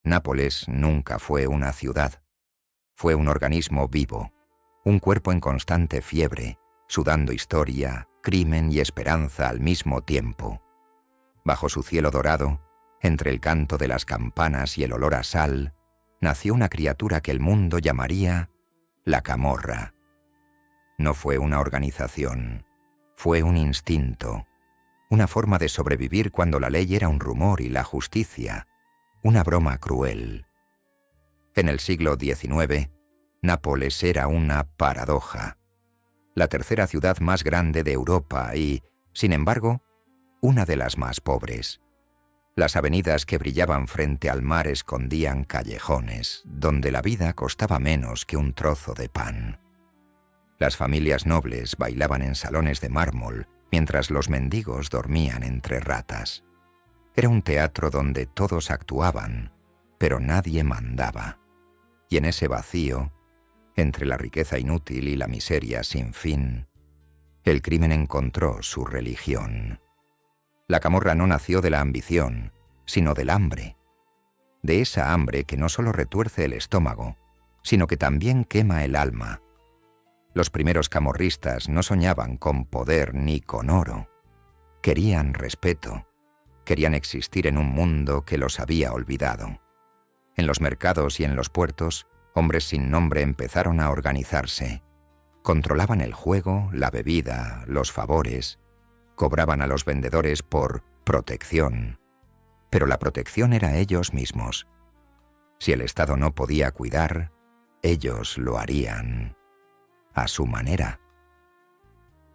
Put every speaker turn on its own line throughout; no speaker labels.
Nápoles nunca fue una ciudad. Fue un organismo vivo, un cuerpo en constante fiebre, sudando historia, crimen y esperanza al mismo tiempo. Bajo su cielo dorado, entre el canto de las campanas y el olor a sal, nació una criatura que el mundo llamaría la Camorra. No fue una organización, fue un instinto, una forma de sobrevivir cuando la ley era un rumor y la justicia una broma cruel. En el siglo XIX, Nápoles era una paradoja, la tercera ciudad más grande de Europa y, sin embargo, una de las más pobres. Las avenidas que brillaban frente al mar escondían callejones, donde la vida costaba menos que un trozo de pan. Las familias nobles bailaban en salones de mármol, mientras los mendigos dormían entre ratas. Era un teatro donde todos actuaban, pero nadie mandaba. Y en ese vacío, entre la riqueza inútil y la miseria sin fin, el crimen encontró su religión. La Camorra no nació de la ambición, sino del hambre. De esa hambre que no solo retuerce el estómago, sino que también quema el alma. Los primeros camorristas no soñaban con poder ni con oro. Querían respeto. Querían existir en un mundo que los había olvidado. En los mercados y en los puertos, hombres sin nombre empezaron a organizarse. Controlaban el juego, la bebida, los favores. Cobraban a los vendedores por protección. Pero la protección era ellos mismos. Si el Estado no podía cuidar, ellos lo harían. A su manera.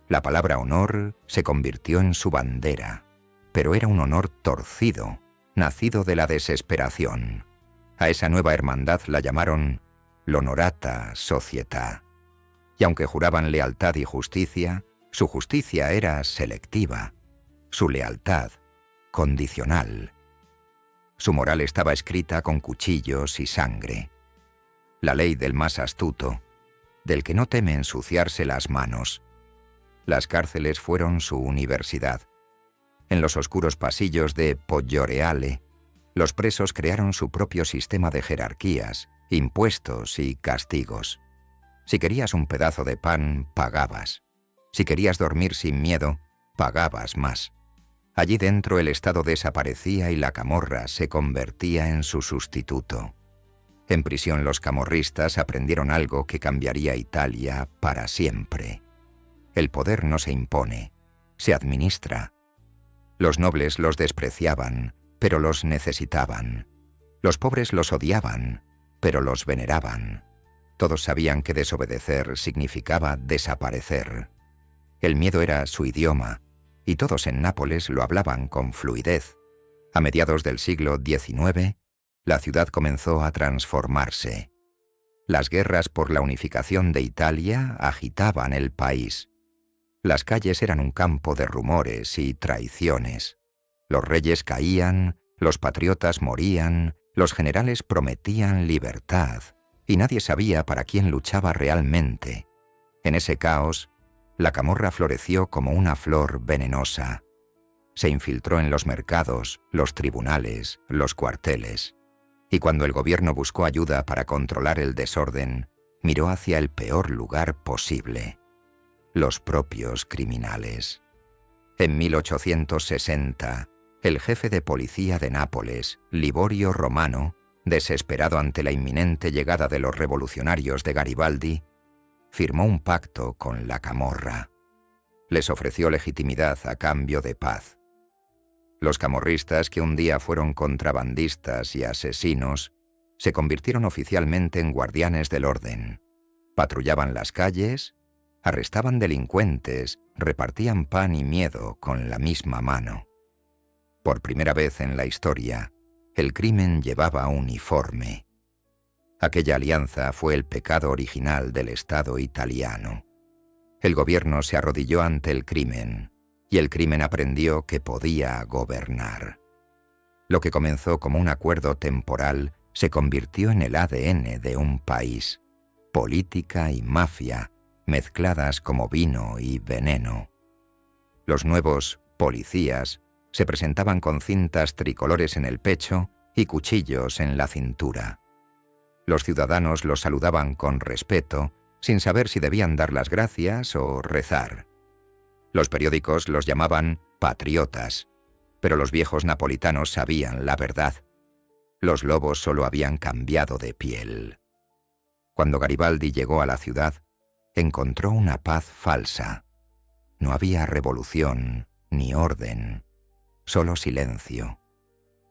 La palabra honor se convirtió en su bandera. Pero era un honor torcido, nacido de la desesperación. A esa nueva hermandad la llamaron l'Honorata Società. Y aunque juraban lealtad y justicia, su justicia era selectiva, su lealtad condicional. Su moral estaba escrita con cuchillos y sangre. La ley del más astuto, del que no teme ensuciarse las manos. Las cárceles fueron su universidad. En los oscuros pasillos de Poggioreale, los presos crearon su propio sistema de jerarquías, impuestos y castigos. Si querías un pedazo de pan, pagabas. Si querías dormir sin miedo, pagabas más. Allí dentro el Estado desaparecía y la Camorra se convertía en su sustituto. En prisión los camorristas aprendieron algo que cambiaría Italia para siempre. El poder no se impone, se administra. Los nobles los despreciaban, pero los necesitaban. Los pobres los odiaban, pero los veneraban. Todos sabían que desobedecer significaba desaparecer. El miedo era su idioma, y todos en Nápoles lo hablaban con fluidez. A mediados del siglo XIX, la ciudad comenzó a transformarse. Las guerras por la unificación de Italia agitaban el país. Las calles eran un campo de rumores y traiciones. Los reyes caían, los patriotas morían, los generales prometían libertad, y nadie sabía para quién luchaba realmente. En ese caos, la Camorra floreció como una flor venenosa. Se infiltró en los mercados, los tribunales, los cuarteles. Y cuando el gobierno buscó ayuda para controlar el desorden, miró hacia el peor lugar posible: los propios criminales. En 1860, el jefe de policía de Nápoles, Liborio Romano, desesperado ante la inminente llegada de los revolucionarios de Garibaldi, firmó un pacto con la Camorra. Les ofreció legitimidad a cambio de paz. Los camorristas, que un día fueron contrabandistas y asesinos, se convirtieron oficialmente en guardianes del orden. Patrullaban las calles, arrestaban delincuentes, repartían pan y miedo con la misma mano. Por primera vez en la historia, el crimen llevaba uniforme. Aquella alianza fue el pecado original del Estado italiano. El gobierno se arrodilló ante el crimen, y el crimen aprendió que podía gobernar. Lo que comenzó como un acuerdo temporal se convirtió en el ADN de un país. Política y mafia, mezcladas como vino y veneno. Los nuevos policías se presentaban con cintas tricolores en el pecho y cuchillos en la cintura. Los ciudadanos los saludaban con respeto, sin saber si debían dar las gracias o rezar. Los periódicos los llamaban patriotas, pero los viejos napolitanos sabían la verdad. Los lobos solo habían cambiado de piel. Cuando Garibaldi llegó a la ciudad, encontró una paz falsa. No había revolución ni orden, solo silencio.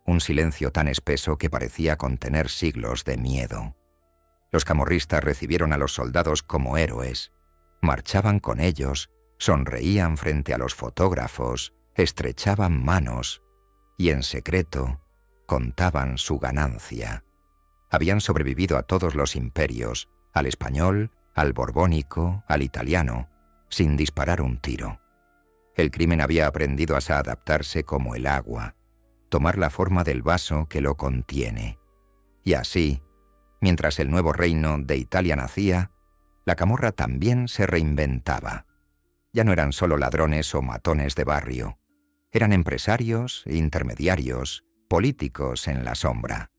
Un silencio tan espeso que parecía contener siglos de miedo. Los camorristas recibieron a los soldados como héroes, marchaban con ellos, sonreían frente a los fotógrafos, estrechaban manos y en secreto contaban su ganancia. Habían sobrevivido a todos los imperios, al español, al borbónico, al italiano, sin disparar un tiro. El crimen había aprendido a adaptarse como el agua, tomar la forma del vaso que lo contiene. Y así, mientras el nuevo reino de Italia nacía, la camorra también se reinventaba. Ya no eran solo ladrones o matones de barrio, eran empresarios, intermediarios, políticos en la sombra.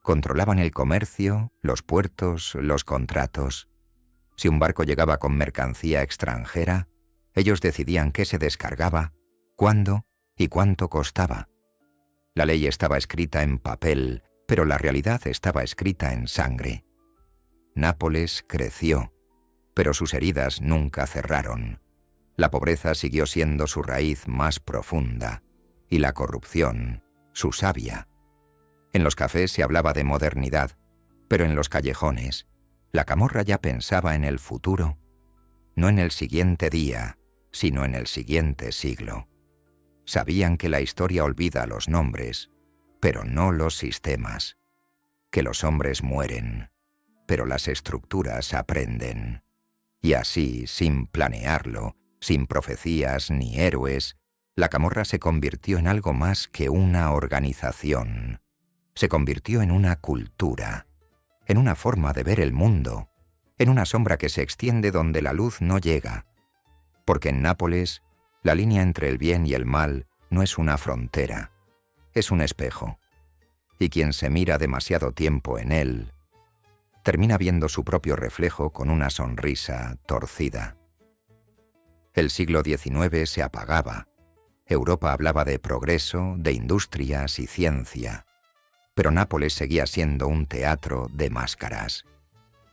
Controlaban el comercio, los puertos, los contratos. Si un barco llegaba con mercancía extranjera, ellos decidían qué se descargaba, cuándo y cuánto costaba. La ley estaba escrita en papel, pero la realidad estaba escrita en sangre. Nápoles creció, pero sus heridas nunca cerraron. La pobreza siguió siendo su raíz más profunda, y la corrupción, su savia. En los cafés se hablaba de modernidad, pero en los callejones, la camorra ya pensaba en el futuro, no en el siguiente día, sino en el siguiente siglo. Sabían que la historia olvida los nombres, pero no los sistemas, que los hombres mueren, pero las estructuras aprenden. Y así, sin planearlo, sin profecías ni héroes, la camorra se convirtió en algo más que una organización. Se convirtió en una cultura, en una forma de ver el mundo, en una sombra que se extiende donde la luz no llega. Porque en Nápoles, la línea entre el bien y el mal no es una frontera, es un espejo. Y quien se mira demasiado tiempo en él, termina viendo su propio reflejo con una sonrisa torcida. El siglo XIX se apagaba. Europa hablaba de progreso, de industrias y ciencia. Pero Nápoles seguía siendo un teatro de máscaras.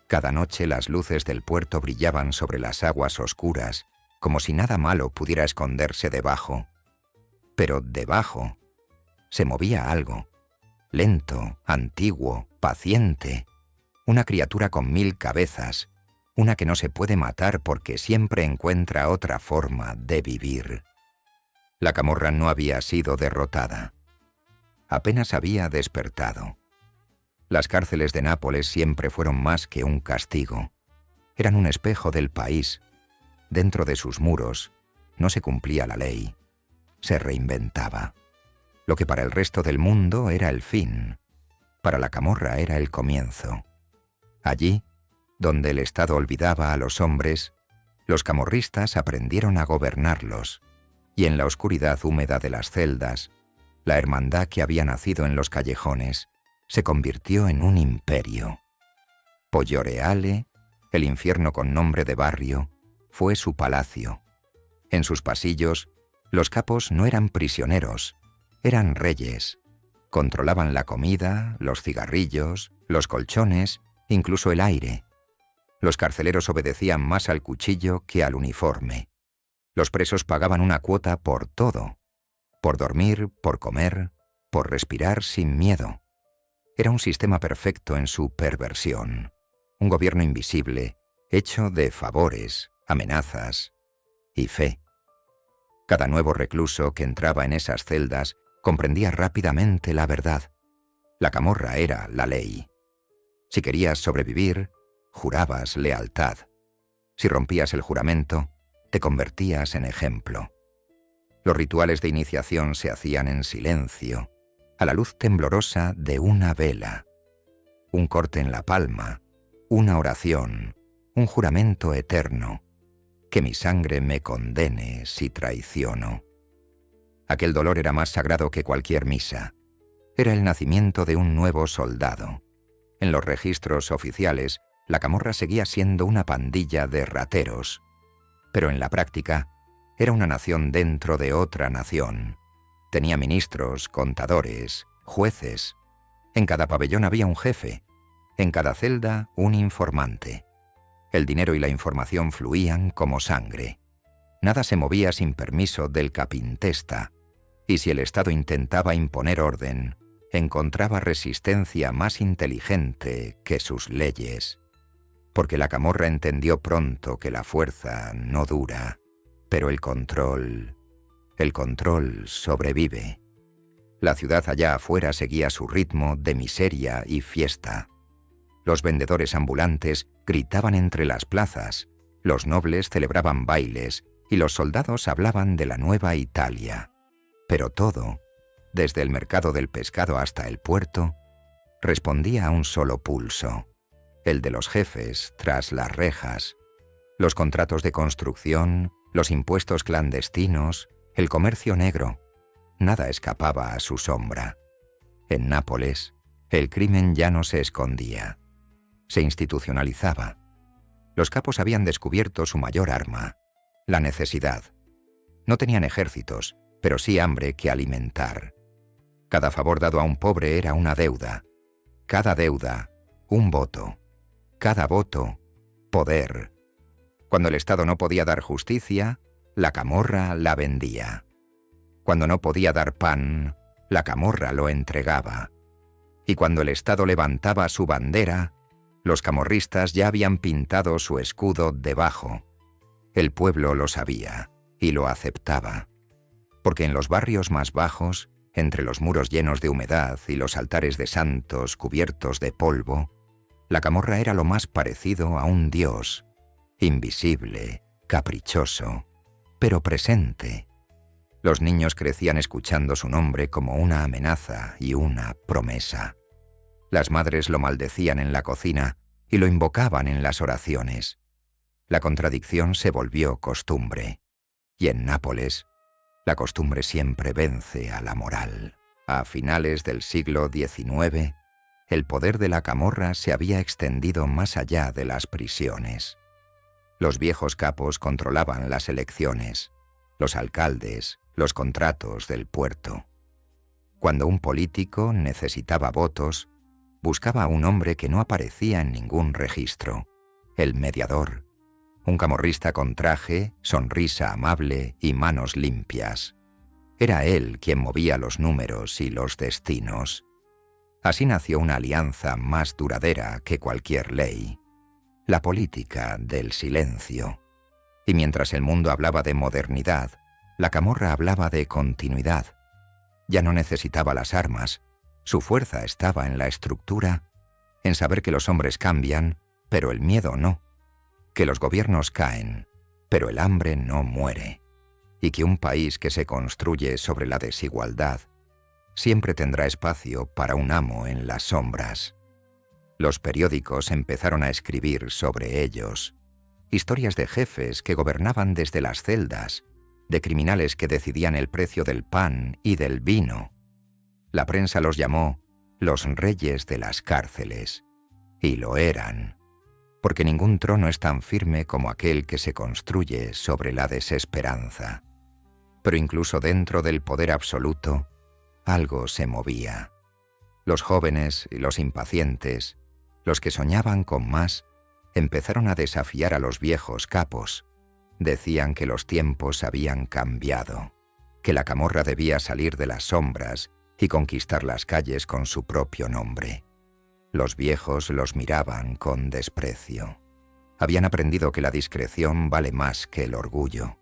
Cada noche las luces del puerto brillaban sobre las aguas oscuras, como si nada malo pudiera esconderse debajo. Pero debajo se movía algo, lento, antiguo, paciente, una criatura con 1000 cabezas, una que no se puede matar porque siempre encuentra otra forma de vivir. La camorra no había sido derrotada. Apenas había despertado. Las cárceles de Nápoles siempre fueron más que un castigo. Eran un espejo del país. Dentro de sus muros no se cumplía la ley. Se reinventaba. Lo que para el resto del mundo era el fin, para la camorra era el comienzo. Allí, donde el Estado olvidaba a los hombres, los camorristas aprendieron a gobernarlos, y en la oscuridad húmeda de las celdas, la hermandad que había nacido en los callejones se convirtió en un imperio. Poggio Reale, el infierno con nombre de barrio, fue su palacio. En sus pasillos, los capos no eran prisioneros, eran reyes. Controlaban la comida, los cigarrillos, los colchones, incluso el aire. Los carceleros obedecían más al cuchillo que al uniforme. Los presos pagaban una cuota por todo, por dormir, por comer, por respirar sin miedo. Era un sistema perfecto en su perversión, un gobierno invisible, hecho de favores, amenazas y fe. Cada nuevo recluso que entraba en esas celdas comprendía rápidamente la verdad. La camorra era la ley. Si querías sobrevivir, jurabas lealtad. Si rompías el juramento, te convertías en ejemplo. Los rituales de iniciación se hacían en silencio, a la luz temblorosa de una vela. Un corte en la palma, una oración, un juramento eterno. Que mi sangre me condene si traiciono. Aquel dolor era más sagrado que cualquier misa. Era el nacimiento de un nuevo soldado. En los registros oficiales, la camorra seguía siendo una pandilla de rateros, pero en la práctica era una nación dentro de otra nación. Tenía ministros, contadores, jueces. En cada pabellón había un jefe, en cada celda un informante. El dinero y la información fluían como sangre. Nada se movía sin permiso del capintesta, y si el Estado intentaba imponer orden, encontraba resistencia más inteligente que sus leyes. Porque la camorra entendió pronto que la fuerza no dura, pero el control sobrevive. La ciudad allá afuera seguía su ritmo de miseria y fiesta. Los vendedores ambulantes gritaban entre las plazas, los nobles celebraban bailes y los soldados hablaban de la nueva Italia. Pero todo, desde el mercado del pescado hasta el puerto, respondía a un solo pulso, el de los jefes tras las rejas. Los contratos de construcción, los impuestos clandestinos, el comercio negro, nada escapaba a su sombra. En Nápoles, el crimen ya no se escondía. Se institucionalizaba. Los capos habían descubierto su mayor arma, la necesidad. No tenían ejércitos, pero sí hambre que alimentar. Cada favor dado a un pobre era una deuda. Cada deuda, un voto. Cada voto, poder. Cuando el Estado no podía dar justicia, la camorra la vendía. Cuando no podía dar pan, la camorra lo entregaba. Y cuando el Estado levantaba su bandera, los camorristas ya habían pintado su escudo debajo. El pueblo lo sabía y lo aceptaba. Porque en los barrios más bajos, entre los muros llenos de humedad y los altares de santos cubiertos de polvo, la camorra era lo más parecido a un dios, invisible, caprichoso, pero presente. Los niños crecían escuchando su nombre como una amenaza y una promesa. Las madres lo maldecían en la cocina y lo invocaban en las oraciones. La contradicción se volvió costumbre. Y en Nápoles, la costumbre siempre vence a la moral. A finales del siglo XIX, el poder de la camorra se había extendido más allá de las prisiones. Los viejos capos controlaban las elecciones, los alcaldes, los contratos del puerto. Cuando un político necesitaba votos, buscaba a un hombre que no aparecía en ningún registro, el mediador, un camorrista con traje, sonrisa amable y manos limpias. Era él quien movía los números y los destinos. Así nació una alianza más duradera que cualquier ley, la política del silencio. Y mientras el mundo hablaba de modernidad, la camorra hablaba de continuidad. Ya no necesitaba las armas, su fuerza estaba en la estructura, en saber que los hombres cambian, pero el miedo no, que los gobiernos caen, pero el hambre no muere, y que un país que se construye sobre la desigualdad siempre tendrá espacio para un amo en las sombras. Los periódicos empezaron a escribir sobre ellos, historias de jefes que gobernaban desde las celdas, de criminales que decidían el precio del pan y del vino. La prensa los llamó los reyes de las cárceles, y lo eran, porque ningún trono es tan firme como aquel que se construye sobre la desesperanza. Pero incluso dentro del poder absoluto, algo se movía. Los jóvenes y los impacientes, los que soñaban con más, empezaron a desafiar a los viejos capos. Decían que los tiempos habían cambiado, que la camorra debía salir de las sombras y conquistar las calles con su propio nombre. Los viejos los miraban con desprecio. Habían aprendido que la discreción vale más que el orgullo.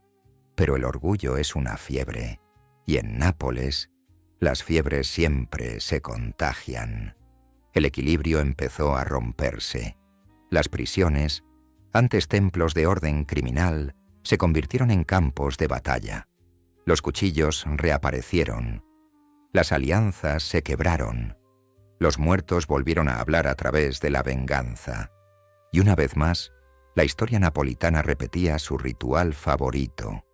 Pero el orgullo es una fiebre, y en Nápoles las fiebres siempre se contagian. El equilibrio empezó a romperse. Las prisiones, antes templos de orden criminal, se convirtieron en campos de batalla. Los cuchillos reaparecieron. Las alianzas se quebraron. Los muertos volvieron a hablar a través de la venganza. Y una vez más, la historia napolitana repetía su ritual favorito: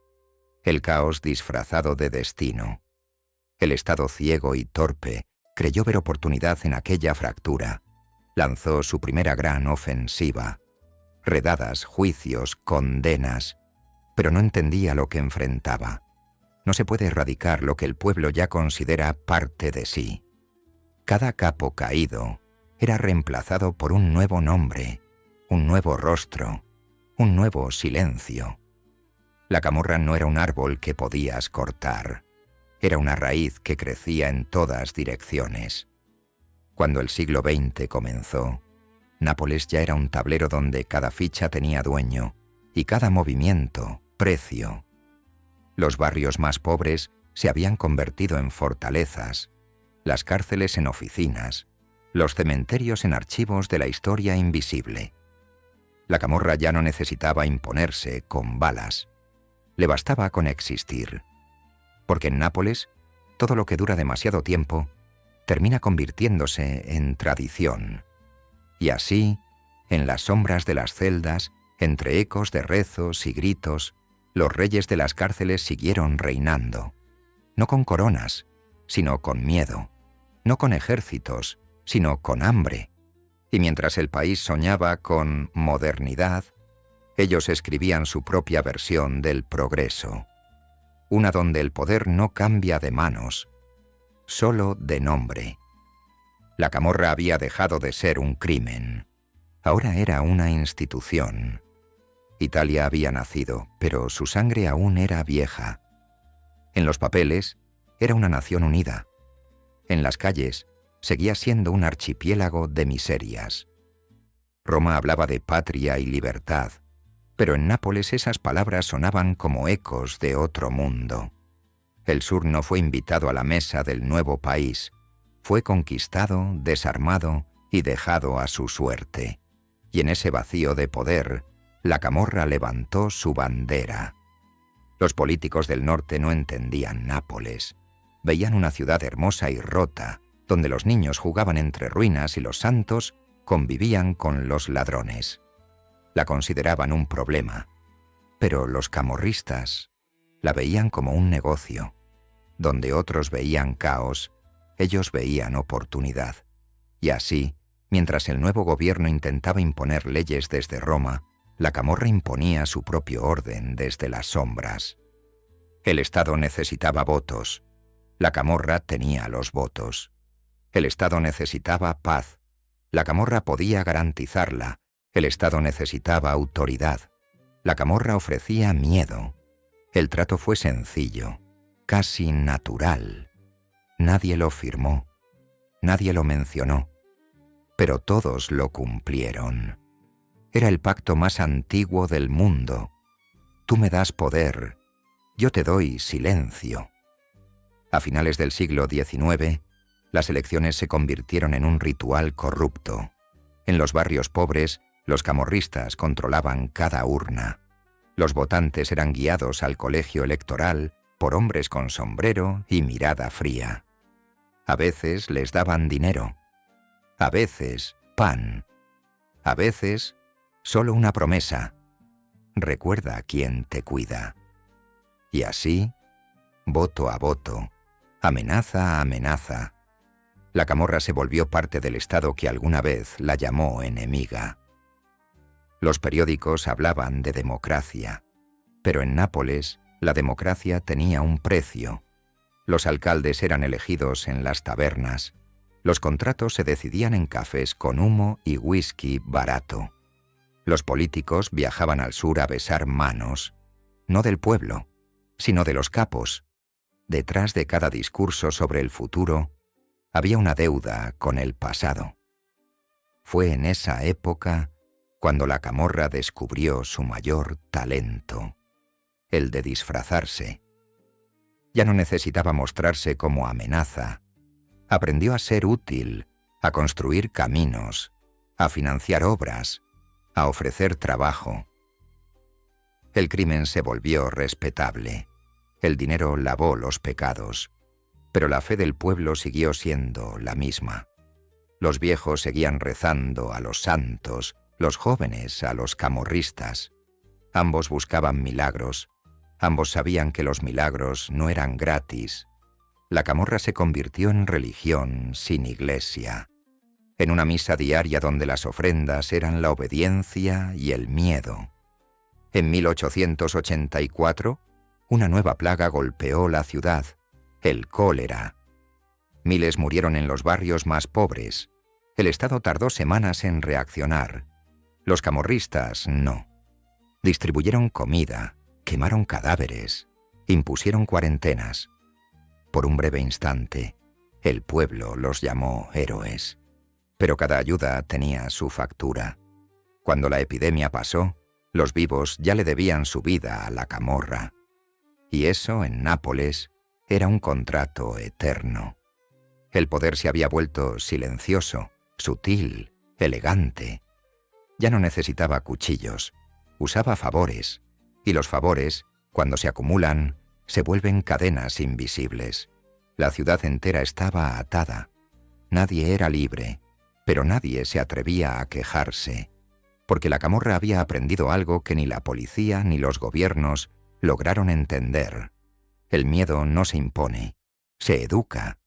el caos disfrazado de destino. El Estado ciego y torpe Creyó ver oportunidad en aquella fractura. Lanzó su primera gran ofensiva. Redadas, juicios, condenas. Pero no entendía lo que enfrentaba. No se puede erradicar lo que el pueblo ya considera parte de sí. Cada capo caído era reemplazado por un nuevo nombre, un nuevo rostro, un nuevo silencio. La camorra no era un árbol que podías cortar. Era una raíz que crecía en todas direcciones. Cuando el siglo XX comenzó, Nápoles ya era un tablero donde cada ficha tenía dueño y cada movimiento, precio. Los barrios más pobres se habían convertido en fortalezas, las cárceles en oficinas, los cementerios en archivos de la historia invisible. La camorra ya no necesitaba imponerse con balas. Le bastaba con existir. Porque en Nápoles, todo lo que dura demasiado tiempo termina convirtiéndose en tradición. Y así, en las sombras de las celdas, entre ecos de rezos y gritos, los reyes de las cárceles siguieron reinando. No con coronas, sino con miedo. No con ejércitos, sino con hambre. Y mientras el país soñaba con modernidad, ellos escribían su propia versión del progreso. Una donde el poder no cambia de manos, solo de nombre. La camorra había dejado de ser un crimen. Ahora era una institución. Italia había nacido, pero su sangre aún era vieja. En los papeles, era una nación unida. En las calles, seguía siendo un archipiélago de miserias. Roma hablaba de patria y libertad, pero en Nápoles esas palabras sonaban como ecos de otro mundo. El sur no fue invitado a la mesa del nuevo país, fue conquistado, desarmado y dejado a su suerte. Y en ese vacío de poder, la camorra levantó su bandera. Los políticos del norte no entendían Nápoles. Veían una ciudad hermosa y rota, donde los niños jugaban entre ruinas y los santos convivían con los ladrones. La consideraban un problema, pero los camorristas la veían como un negocio. Donde otros veían caos, ellos veían oportunidad. Y así, mientras el nuevo gobierno intentaba imponer leyes desde Roma, la camorra imponía su propio orden desde las sombras. El Estado necesitaba votos. La camorra tenía los votos. El Estado necesitaba paz. La camorra podía garantizarla. El Estado necesitaba autoridad. La camorra ofrecía miedo. El trato fue sencillo, casi natural. Nadie lo firmó, nadie lo mencionó, pero todos lo cumplieron. Era el pacto más antiguo del mundo. Tú me das poder, yo te doy silencio. A finales del siglo XIX, las elecciones se convirtieron en un ritual corrupto. En los barrios pobres, los camorristas controlaban cada urna. Los votantes eran guiados al colegio electoral por hombres con sombrero y mirada fría. A veces les daban dinero, a veces pan, a veces solo una promesa: recuerda quién te cuida. Y así, voto a voto, amenaza a amenaza, la camorra se volvió parte del Estado que alguna vez la llamó enemiga. Los periódicos hablaban de democracia, pero en Nápoles la democracia tenía un precio. Los alcaldes eran elegidos en las tabernas. Los contratos se decidían en cafés con humo y whisky barato. Los políticos viajaban al sur a besar manos, no del pueblo, sino de los capos. Detrás de cada discurso sobre el futuro había una deuda con el pasado. Fue en esa época cuando la camorra descubrió su mayor talento, el de disfrazarse. Ya no necesitaba mostrarse como amenaza. Aprendió a ser útil, a construir caminos, a financiar obras, a ofrecer trabajo. El crimen se volvió respetable. El dinero lavó los pecados. Pero la fe del pueblo siguió siendo la misma. Los viejos seguían rezando a los santos, los jóvenes a los camorristas. Ambos buscaban milagros. Ambos sabían que los milagros no eran gratis. La camorra se convirtió en religión sin iglesia, en una misa diaria donde las ofrendas eran la obediencia y el miedo. En 1884, una nueva plaga golpeó la ciudad, el cólera. Miles murieron en los barrios más pobres. El Estado tardó semanas en reaccionar. Los camorristas no. Distribuyeron comida, quemaron cadáveres, impusieron cuarentenas. Por un breve instante, el pueblo los llamó héroes. Pero cada ayuda tenía su factura. Cuando la epidemia pasó, los vivos ya le debían su vida a la camorra. Y eso, en Nápoles, era un contrato eterno. El poder se había vuelto silencioso, sutil, elegante. Ya no necesitaba cuchillos, usaba favores, y los favores, cuando se acumulan, se vuelven cadenas invisibles. La ciudad entera estaba atada. Nadie era libre, pero nadie se atrevía a quejarse, porque la camorra había aprendido algo que ni la policía ni los gobiernos lograron entender. El miedo no se impone, se educa.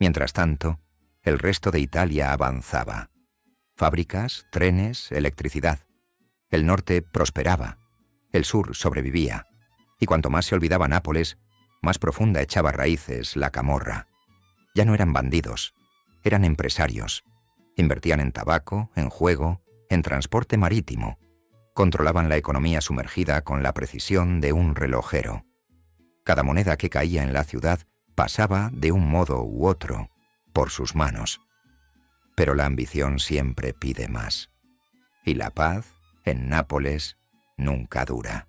Mientras tanto, el resto de Italia avanzaba. Fábricas, trenes, electricidad. El norte prosperaba, el sur sobrevivía, y cuanto más se olvidaba Nápoles, más profunda echaba raíces la camorra. Ya no eran bandidos, eran empresarios. Invertían en tabaco, en juego, en transporte marítimo. Controlaban la economía sumergida con la precisión de un relojero. Cada moneda que caía en la ciudad pasaba de un modo u otro por sus manos. Pero la ambición siempre pide más. Y la paz, en Nápoles, nunca dura.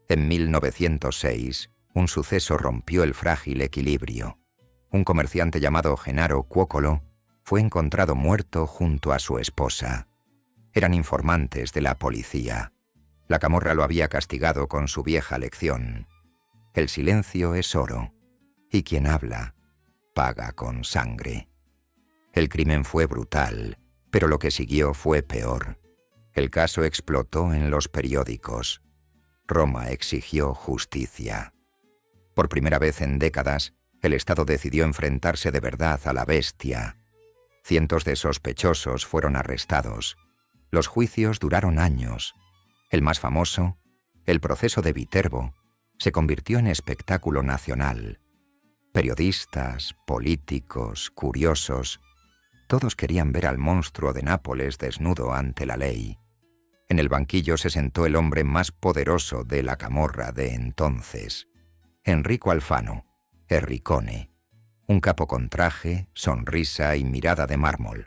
En 1906, un suceso rompió el frágil equilibrio. Un comerciante llamado Gennaro Cuocolo fue encontrado muerto junto a su esposa. Eran informantes de la policía. La camorra lo había castigado con su vieja lección. El silencio es oro, y quien habla, paga con sangre. El crimen fue brutal, pero lo que siguió fue peor. El caso explotó en los periódicos. Roma exigió justicia. Por primera vez en décadas, el Estado decidió enfrentarse de verdad a la bestia. Cientos de sospechosos fueron arrestados. Los juicios duraron años. El más famoso, el proceso de Viterbo, se convirtió en espectáculo nacional. Periodistas, políticos, curiosos, todos querían ver al monstruo de Nápoles desnudo ante la ley. En el banquillo se sentó el hombre más poderoso de la camorra de entonces, Enrico Alfano, Erricone, un capo con traje, sonrisa y mirada de mármol.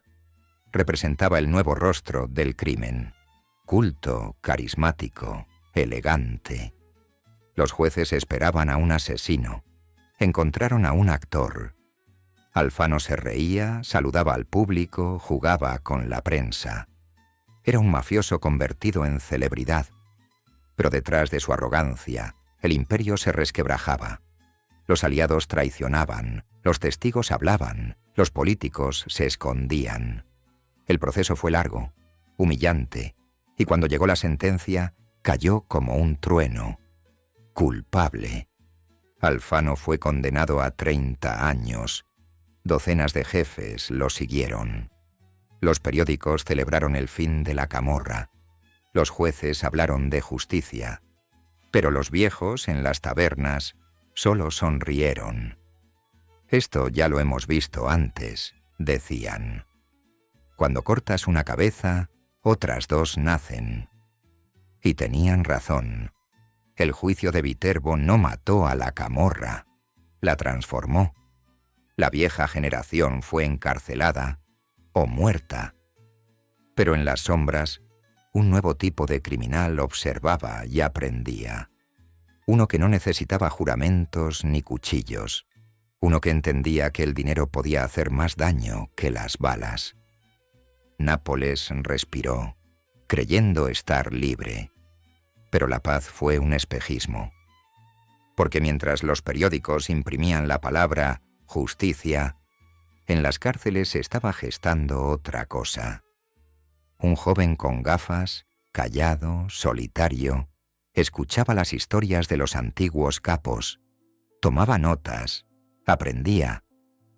Representaba el nuevo rostro del crimen, culto, carismático, elegante. Los jueces esperaban a un asesino. Encontraron a un actor. Alfano se reía, saludaba al público, jugaba con la prensa. Era un mafioso convertido en celebridad. Pero detrás de su arrogancia, el imperio se resquebrajaba. Los aliados traicionaban, los testigos hablaban, los políticos se escondían. El proceso fue largo, humillante, y cuando llegó la sentencia, cayó como un trueno. Culpable. Alfano fue condenado a 30 años. Docenas de jefes lo siguieron. Los periódicos celebraron el fin de la camorra. Los jueces hablaron de justicia. Pero los viejos en las tabernas solo sonrieron. Esto ya lo hemos visto antes, decían. Cuando cortas una cabeza, otras dos nacen. Y tenían razón. El juicio de Viterbo no mató a la camorra, la transformó. La vieja generación fue encarcelada o muerta. Pero en las sombras, un nuevo tipo de criminal observaba y aprendía. Uno que no necesitaba juramentos ni cuchillos. Uno que entendía que el dinero podía hacer más daño que las balas. Nápoles respiró, creyendo estar libre. Pero la paz fue un espejismo. Porque mientras los periódicos imprimían la palabra justicia, en las cárceles se estaba gestando otra cosa. Un joven con gafas, callado, solitario, escuchaba las historias de los antiguos capos, tomaba notas, Aprendía.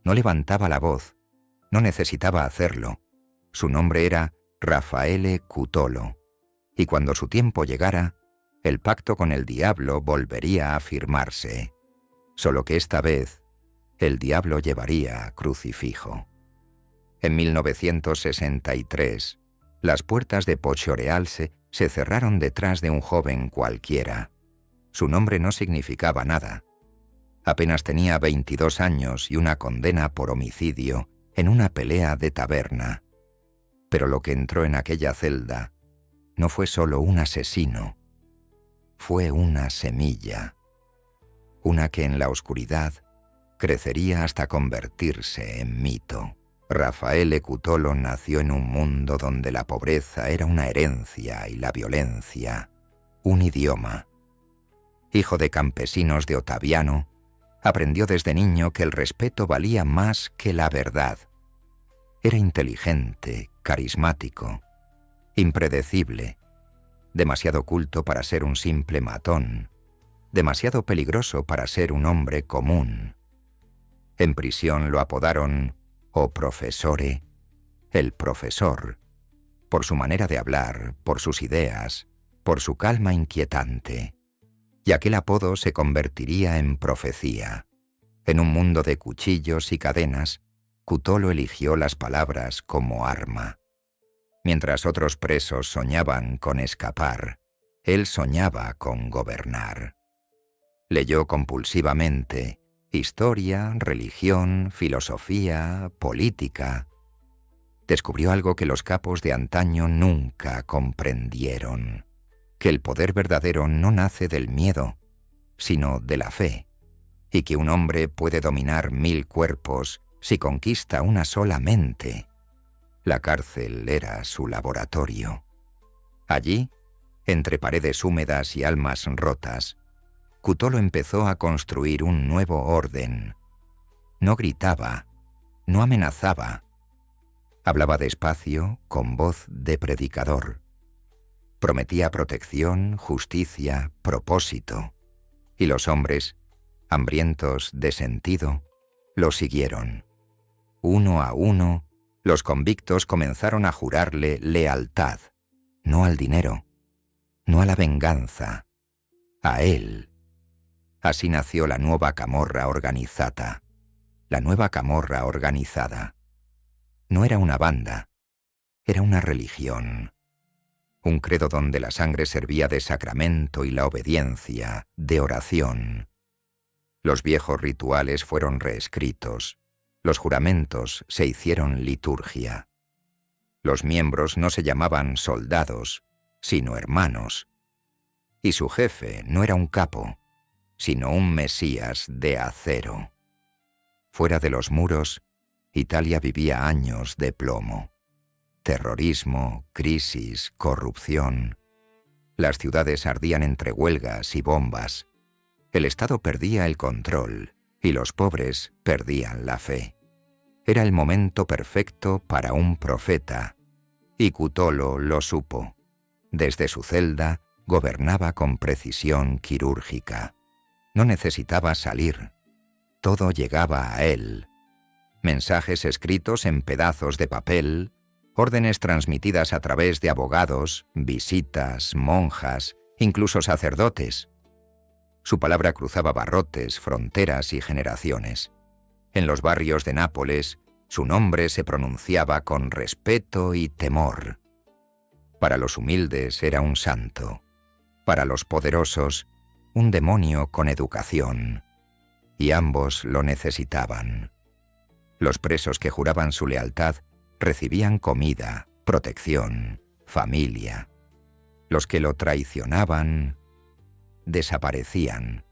No levantaba la voz. No necesitaba hacerlo. Su nombre era Raffaele Cutolo. Y cuando su tiempo llegara, el pacto con el diablo volvería a firmarse. Solo que esta vez, el diablo llevaría crucifijo. En 1963, las puertas de Poggioreale se cerraron detrás de un joven cualquiera. Su nombre no significaba nada. Apenas tenía 22 años y una condena por homicidio en una pelea de taberna. Pero lo que entró en aquella celda no fue solo un asesino, fue una semilla, una que en la oscuridad crecería hasta convertirse en mito. Raffaele Cutolo nació en un mundo donde la pobreza era una herencia y la violencia un idioma. Hijo de campesinos de Ottaviano, aprendió desde niño que el respeto valía más que la verdad. Era inteligente, carismático, impredecible, demasiado culto para ser un simple matón, demasiado peligroso para ser un hombre común. En prisión lo apodaron o profesore, el profesor, por su manera de hablar, por sus ideas, por su calma inquietante. Y aquel apodo se convertiría en profecía. En un mundo de cuchillos y cadenas, Cutolo eligió las palabras como arma. Mientras otros presos soñaban con escapar, él soñaba con gobernar. Leyó compulsivamente historia, religión, filosofía, política. Descubrió algo que los capos de antaño nunca comprendieron: que el poder verdadero no nace del miedo, sino de la fe, y que un hombre puede dominar 1000 cuerpos si conquista una sola mente. La cárcel era su laboratorio. Allí, entre paredes húmedas y almas rotas, Cutolo empezó a construir un nuevo orden. No gritaba, no amenazaba. Hablaba despacio, con voz de predicador. Prometía protección, justicia, propósito. Y los hombres, hambrientos de sentido, lo siguieron. Uno a uno, los convictos comenzaron a jurarle lealtad, no al dinero, no a la venganza, a él. Así nació la nueva Camorra Organizzata, la nueva Camorra organizada. No era una banda, era una religión. Un credo donde la sangre servía de sacramento y la obediencia de oración. Los viejos rituales fueron reescritos, los juramentos se hicieron liturgia. Los miembros no se llamaban soldados, sino hermanos. Y su jefe no era un capo, sino un mesías de acero. Fuera de los muros, Italia vivía años de plomo. Terrorismo, crisis, corrupción. Las ciudades ardían entre huelgas y bombas. El Estado perdía el control y los pobres perdían la fe. Era el momento perfecto para un profeta, y Cutolo lo supo. Desde su celda gobernaba con precisión quirúrgica. No necesitaba salir. Todo llegaba a él. Mensajes escritos en pedazos de papel, órdenes transmitidas a través de abogados, visitas, monjas, incluso sacerdotes. Su palabra cruzaba barrotes, fronteras y generaciones. En los barrios de Nápoles, su nombre se pronunciaba con respeto y temor. Para los humildes era un santo. Para los poderosos, un demonio con educación. Y ambos lo necesitaban. Los presos que juraban su lealtad recibían comida, protección, familia. Los que lo traicionaban desaparecían.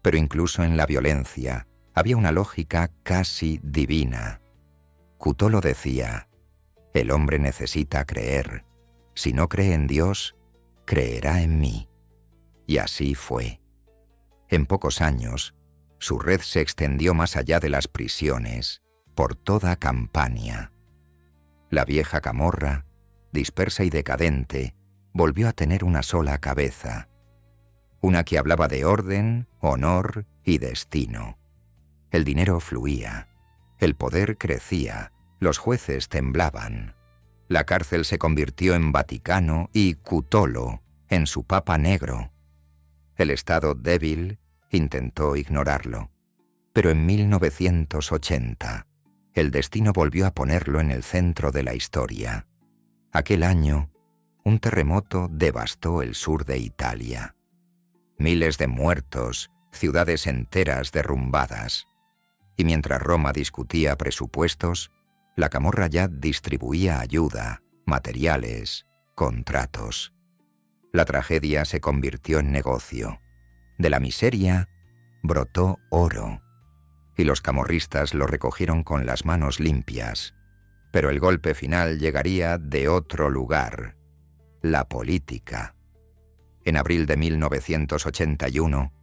Pero incluso en la violencia había una lógica casi divina. Cutolo decía: el hombre necesita creer. Si no cree en Dios, creerá en mí. Y así fue. En pocos años, su red se extendió más allá de las prisiones, por toda Campania. La vieja Camorra, dispersa y decadente, volvió a tener una sola cabeza, una que hablaba de orden, honor y destino. El dinero fluía, el poder crecía, los jueces temblaban. La cárcel se convirtió en Vaticano y Cutolo en su Papa Negro. El Estado débil intentó ignorarlo, pero en 1980 el destino volvió a ponerlo en el centro de la historia. Aquel año, un terremoto devastó el sur de Italia. Miles de muertos, ciudades enteras derrumbadas. Y mientras Roma discutía presupuestos, la camorra ya distribuía ayuda, materiales, contratos. La tragedia se convirtió en negocio. De la miseria brotó oro. Y los camorristas lo recogieron con las manos limpias. Pero el golpe final llegaría de otro lugar: la política. En abril de 1981,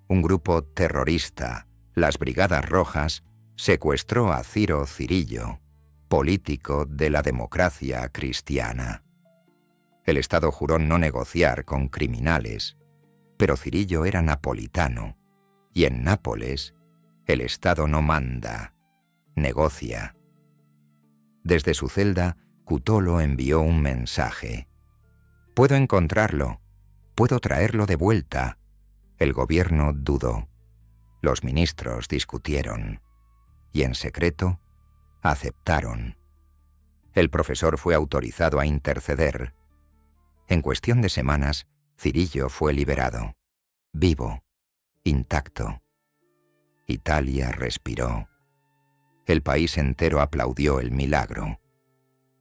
un grupo terrorista, las Brigadas Rojas, secuestró a Ciro Cirillo, político de la democracia cristiana. El Estado juró no negociar con criminales, pero Cirillo era napolitano, y en Nápoles el Estado no manda, negocia. Desde su celda, Cutolo envió un mensaje: «Puedo encontrarlo, puedo traerlo de vuelta». El gobierno dudó. Los ministros discutieron. Y en secreto, aceptaron. El profesor fue autorizado a interceder. En cuestión de semanas, Cirillo fue liberado. Vivo, intacto. Italia respiró. El país entero aplaudió el milagro.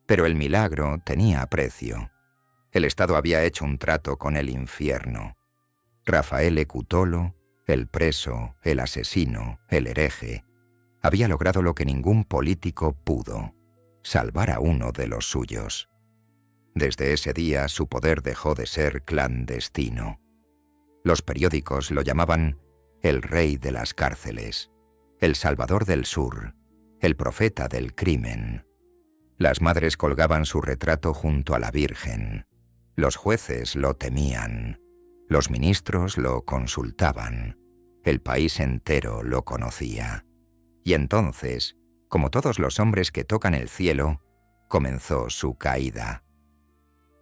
Pero el milagro tenía precio. El Estado había hecho un trato con el infierno. Raffaele Cutolo, el preso, el asesino, el hereje, había logrado lo que ningún político pudo: salvar a uno de los suyos. Desde ese día su poder dejó de ser clandestino. Los periódicos lo llamaban el rey de las cárceles, el salvador del sur, el profeta del crimen. Las madres colgaban su retrato junto a la Virgen. Los jueces lo temían. Los ministros lo consultaban. El país entero lo conocía. Y entonces, como todos los hombres que tocan el cielo, comenzó su caída.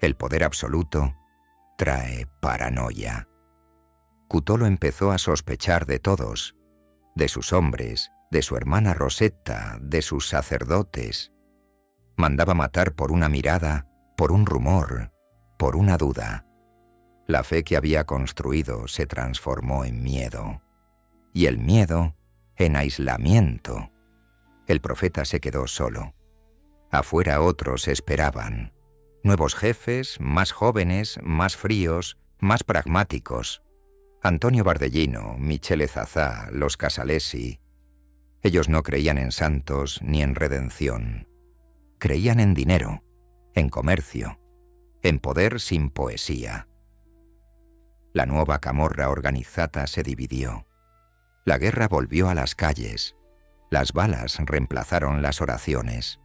El poder absoluto trae paranoia. Cutolo empezó a sospechar de todos, de sus hombres, de su hermana Rosetta, de sus sacerdotes. Mandaba matar por una mirada, por un rumor, por una duda. La fe que había construido se transformó en miedo. Y el miedo en aislamiento. El profeta se quedó solo. Afuera otros esperaban. Nuevos jefes, más jóvenes, más fríos, más pragmáticos. Antonio Bardellino, Michele Zazà, los Casalesi. Ellos no creían en santos ni en redención. Creían en dinero, en comercio, en poder sin poesía. La nueva camorra organizzata se dividió. La guerra volvió a las calles. Las balas reemplazaron las oraciones.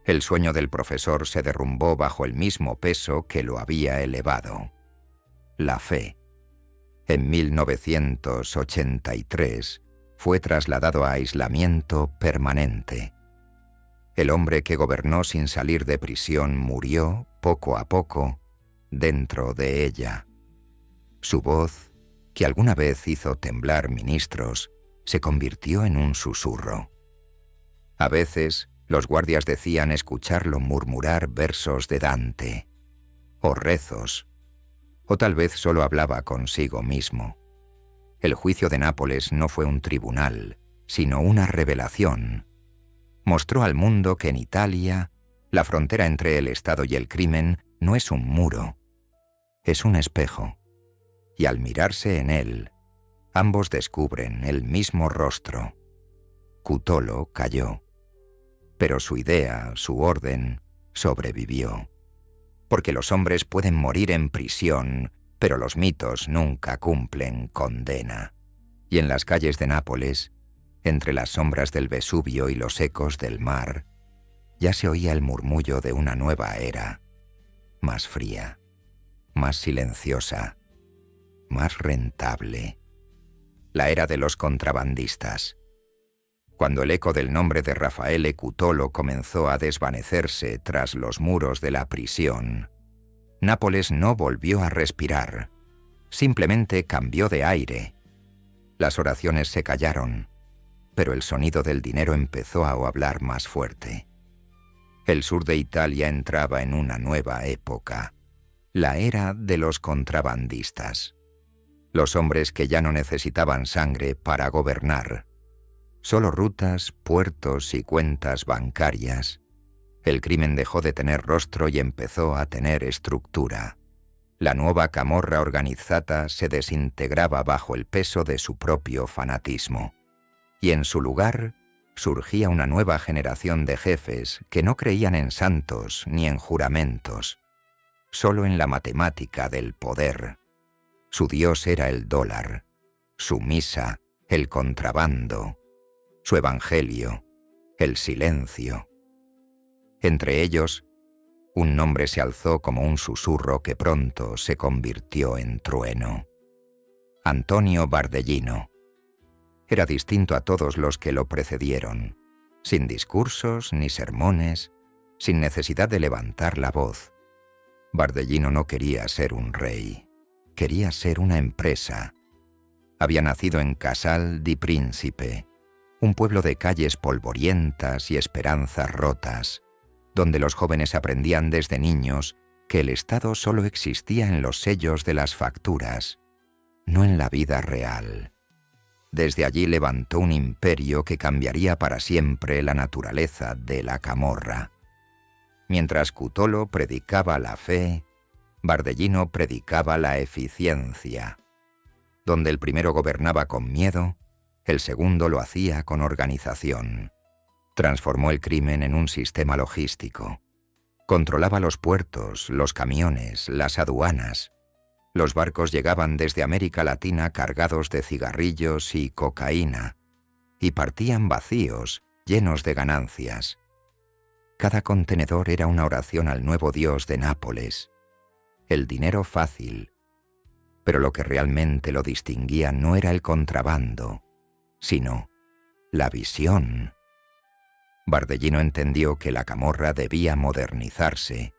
El sueño del profesor se derrumbó bajo el mismo peso que lo había elevado: la fe. En 1983 fue trasladado a aislamiento permanente. El hombre que gobernó sin salir de prisión murió, poco a poco, dentro de ella. Su voz, que alguna vez hizo temblar ministros, se convirtió en un susurro. A veces, los guardias decían escucharlo murmurar versos de Dante, o rezos, o tal vez solo hablaba consigo mismo. El juicio de Nápoles no fue un tribunal, sino una revelación. Mostró al mundo que en Italia, la frontera entre el Estado y el crimen no es un muro, es un espejo. Y al mirarse en él, ambos descubren el mismo rostro. Cutolo cayó, pero su idea, su orden, sobrevivió. Porque los hombres pueden morir en prisión, pero los mitos nunca cumplen condena. Y en las calles de Nápoles, entre las sombras del Vesubio y los ecos del mar, ya se oía el murmullo de una nueva era, más fría, más silenciosa, más rentable. La era de los contrabandistas. Cuando el eco del nombre de Raffaele Cutolo comenzó a desvanecerse tras los muros de la prisión, Nápoles no volvió a respirar, simplemente cambió de aire. Las oraciones se callaron, pero el sonido del dinero empezó a hablar más fuerte. El sur de Italia entraba en una nueva época, la era de los contrabandistas. Los hombres que ya no necesitaban sangre para gobernar, solo rutas, puertos y cuentas bancarias. El crimen dejó de tener rostro y empezó a tener estructura. La nueva camorra organizzata se desintegraba bajo el peso de su propio fanatismo. Y en su lugar surgía una nueva generación de jefes que no creían en santos ni en juramentos, solo en la matemática del poder. Su dios era el dólar, su misa, el contrabando, su evangelio, el silencio. Entre ellos, un nombre se alzó como un susurro que pronto se convirtió en trueno. Antonio Bardellino. Era distinto a todos los que lo precedieron, sin discursos ni sermones, sin necesidad de levantar la voz. Bardellino no quería ser un rey, quería ser una empresa. Había nacido en Casal di Principe, un pueblo de calles polvorientas y esperanzas rotas, donde los jóvenes aprendían desde niños que el Estado solo existía en los sellos de las facturas, no en la vida real. Desde allí levantó un imperio que cambiaría para siempre la naturaleza de la camorra. Mientras Cutolo predicaba la fe, Bardellino predicaba la eficiencia. Donde el primero gobernaba con miedo, el segundo lo hacía con organización. Transformó el crimen en un sistema logístico. Controlaba los puertos, los camiones, las aduanas. Los barcos llegaban desde América Latina cargados de cigarrillos y cocaína, y partían vacíos, llenos de ganancias. Cada contenedor era una oración al nuevo dios de Nápoles. El dinero fácil. Pero lo que realmente lo distinguía no era el contrabando, sino la visión. Bardellino entendió que la camorra debía modernizarse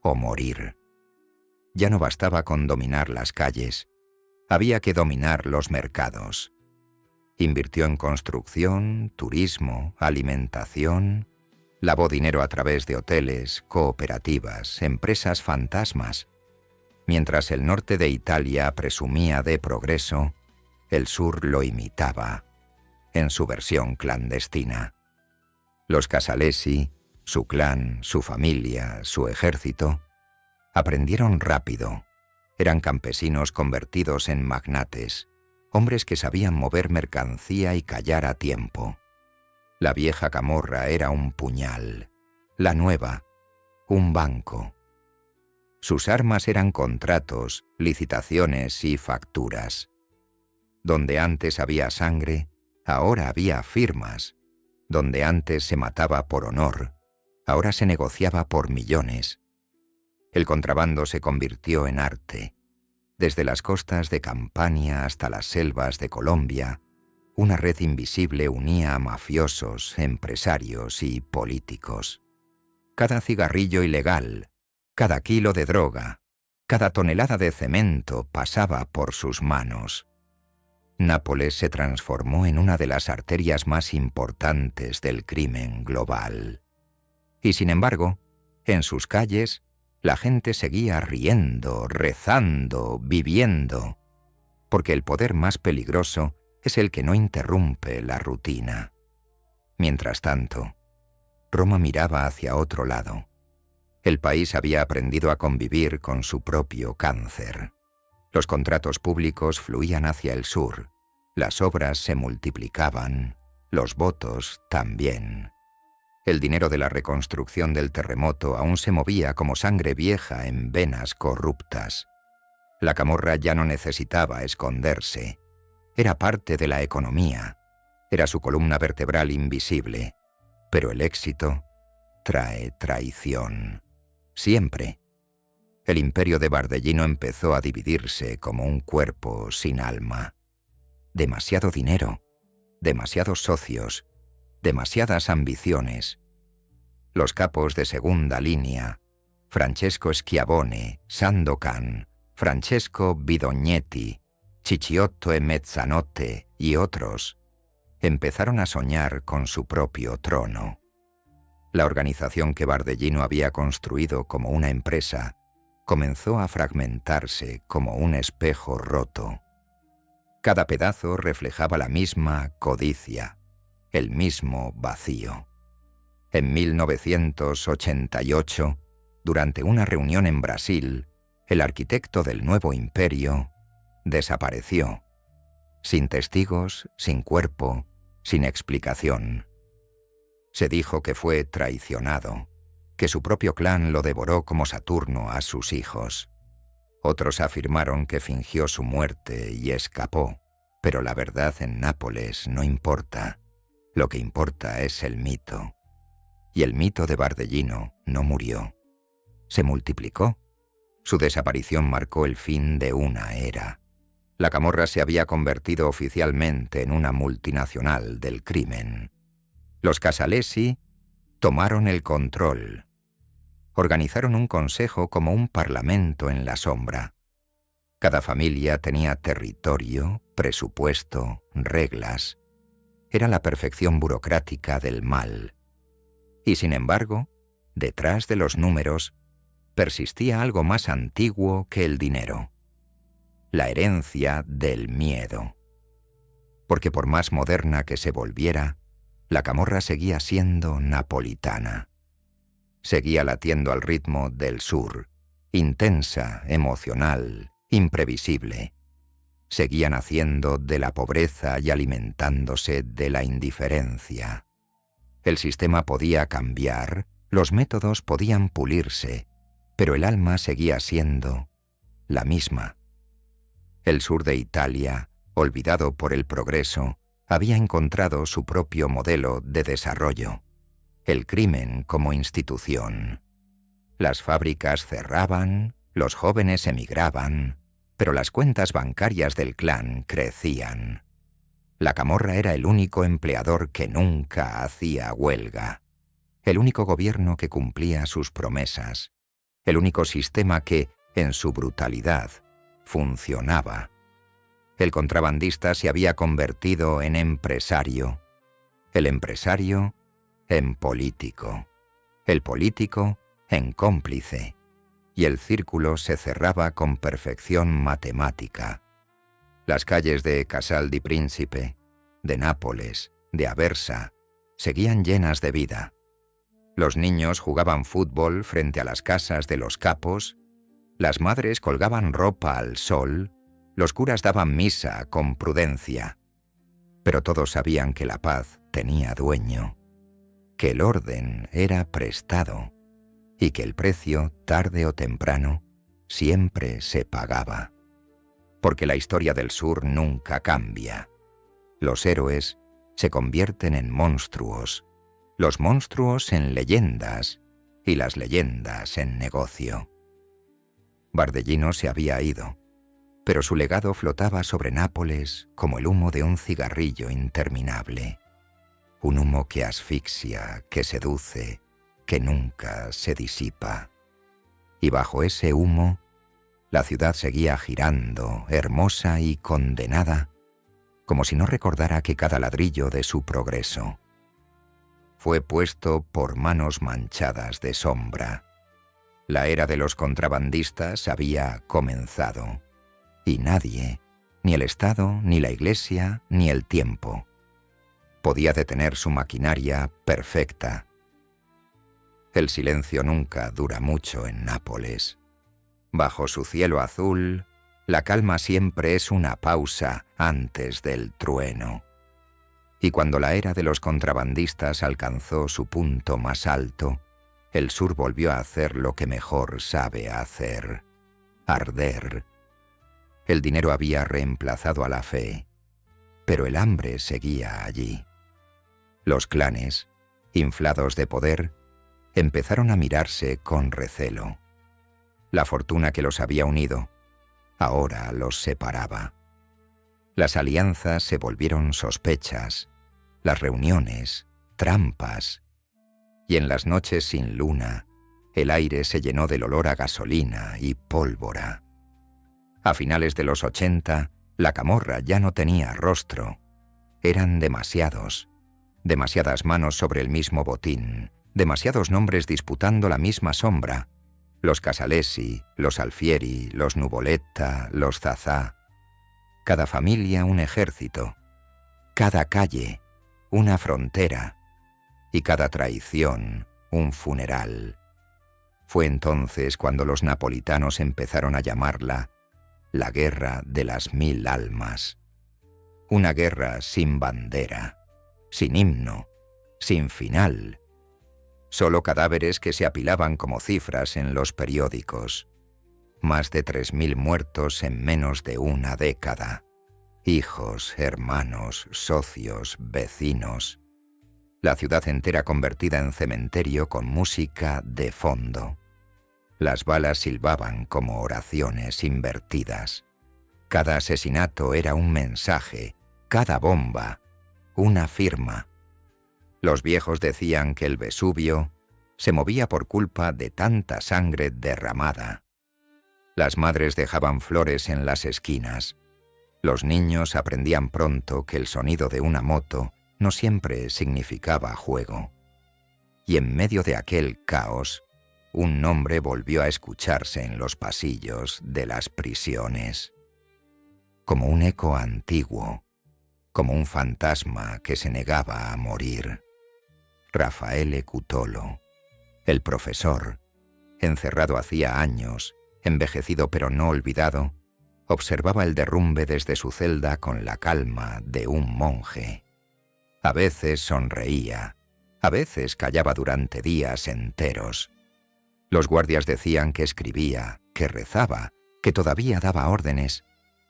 o morir. Ya no bastaba con dominar las calles, había que dominar los mercados. Invirtió en construcción, turismo, alimentación, lavó dinero a través de hoteles, cooperativas, empresas fantasmas. Mientras el norte de Italia presumía de progreso, el sur lo imitaba, en su versión clandestina. Los Casalesi, su clan, su familia, su ejército, aprendieron rápido. Eran campesinos convertidos en magnates, hombres que sabían mover mercancía y callar a tiempo. La vieja camorra era un puñal, la nueva, un banco. Sus armas eran contratos, licitaciones y facturas. Donde antes había sangre, ahora había firmas. Donde antes se mataba por honor, ahora se negociaba por millones. El contrabando se convirtió en arte. Desde las costas de Campania hasta las selvas de Colombia, una red invisible unía a mafiosos, empresarios y políticos. Cada cigarrillo ilegal, cada kilo de droga, cada tonelada de cemento pasaba por sus manos. Nápoles se transformó en una de las arterias más importantes del crimen global. Y sin embargo, en sus calles, la gente seguía riendo, rezando, viviendo, porque el poder más peligroso es el que no interrumpe la rutina. Mientras tanto, Roma miraba hacia otro lado. El país había aprendido a convivir con su propio cáncer. Los contratos públicos fluían hacia el sur, las obras se multiplicaban, los votos también. El dinero de la reconstrucción del terremoto aún se movía como sangre vieja en venas corruptas. La camorra ya no necesitaba esconderse. Era parte de la economía. Era su columna vertebral invisible. Pero el éxito trae traición. Siempre. El imperio de Bardellino empezó a dividirse como un cuerpo sin alma. Demasiado dinero, demasiados socios, demasiadas ambiciones. Los capos de segunda línea, Francesco Schiavone, Sandokan, Francesco Bidognetti, Cicciotto e Mezzanotte y otros, empezaron a soñar con su propio trono. La organización que Bardellino había construido como una empresa comenzó a fragmentarse como un espejo roto. Cada pedazo reflejaba la misma codicia, el mismo vacío. En 1988, durante una reunión en Brasil, el arquitecto del nuevo imperio desapareció, sin testigos, sin cuerpo, sin explicación. Se dijo que fue traicionado, que su propio clan lo devoró como Saturno a sus hijos. Otros afirmaron que fingió su muerte y escapó, pero la verdad en Nápoles no importa. Lo que importa es el mito. Y el mito de Bardellino no murió. Se multiplicó. Su desaparición marcó el fin de una era. La Camorra se había convertido oficialmente en una multinacional del crimen. Los Casalesi tomaron el control. Organizaron un consejo como un parlamento en la sombra. Cada familia tenía territorio, presupuesto, reglas. Era la perfección burocrática del mal. Y sin embargo, detrás de los números, persistía algo más antiguo que el dinero. La herencia del miedo. Porque por más moderna que se volviera, la Camorra seguía siendo napolitana. Seguía latiendo al ritmo del sur, intensa, emocional, imprevisible. Seguía naciendo de la pobreza y alimentándose de la indiferencia. El sistema podía cambiar, los métodos podían pulirse, pero el alma seguía siendo la misma. El sur de Italia, olvidado por el progreso, había encontrado su propio modelo de desarrollo. El crimen como institución. Las fábricas cerraban, los jóvenes emigraban, pero las cuentas bancarias del clan crecían. La Camorra era el único empleador que nunca hacía huelga, el único gobierno que cumplía sus promesas, el único sistema que, en su brutalidad, funcionaba. El contrabandista se había convertido en empresario, el empresario en político, el político en cómplice, y el círculo se cerraba con perfección matemática. Las calles de Casal di Principe, de Nápoles, de Aversa, seguían llenas de vida. Los niños jugaban fútbol frente a las casas de los capos, las madres colgaban ropa al sol, los curas daban misa con prudencia. Pero todos sabían que la paz tenía dueño, que el orden era prestado y que el precio, tarde o temprano, siempre se pagaba. Porque la historia del sur nunca cambia. Los héroes se convierten en monstruos, los monstruos en leyendas y las leyendas en negocio. Bardellino se había ido, pero su legado flotaba sobre Nápoles como el humo de un cigarrillo interminable. Un humo que asfixia, que seduce, que nunca se disipa. Y bajo ese humo, la ciudad seguía girando, hermosa y condenada, como si no recordara que cada ladrillo de su progreso fue puesto por manos manchadas de sombra. La era de los contrabandistas había comenzado, y nadie, ni el Estado, ni la Iglesia, ni el tiempo, podía detener su maquinaria perfecta. El silencio nunca dura mucho en Nápoles. Bajo su cielo azul, la calma siempre es una pausa antes del trueno. Y cuando la era de los contrabandistas alcanzó su punto más alto, el sur volvió a hacer lo que mejor sabe hacer: arder. El dinero había reemplazado a la fe, pero el hambre seguía allí. Los clanes, inflados de poder, empezaron a mirarse con recelo. La fortuna que los había unido ahora los separaba. Las alianzas se volvieron sospechas, las reuniones trampas. Y en las noches sin luna, el aire se llenó del olor a gasolina y pólvora. A finales de los 80, la camorra ya no tenía rostro. Eran demasiados. Demasiadas manos sobre el mismo botín, demasiados nombres disputando la misma sombra. Los Casalesi, los Alfieri, los Nuvoletta, los Zazà. Cada familia un ejército. Cada calle una frontera. Y cada traición un funeral. Fue entonces cuando los napolitanos empezaron a llamarla la guerra de las 1000 almas. Una guerra sin bandera, sin himno, sin final. Solo cadáveres que se apilaban como cifras en los periódicos. Más de 3000 muertos en menos de una década. Hijos, hermanos, socios, vecinos. La ciudad entera convertida en cementerio con música de fondo. Las balas silbaban como oraciones invertidas. Cada asesinato era un mensaje, cada bomba, una firma. Los viejos decían que el Vesubio se movía por culpa de tanta sangre derramada. Las madres dejaban flores en las esquinas. Los niños aprendían pronto que el sonido de una moto no siempre significaba juego. Y en medio de aquel caos, un nombre volvió a escucharse en los pasillos de las prisiones. Como un eco antiguo, como un fantasma que se negaba a morir. Raffaele Cutolo, el profesor, encerrado hacía años, envejecido pero no olvidado, observaba el derrumbe desde su celda con la calma de un monje. A veces sonreía, a veces callaba durante días enteros. Los guardias decían que escribía, que rezaba, que todavía daba órdenes.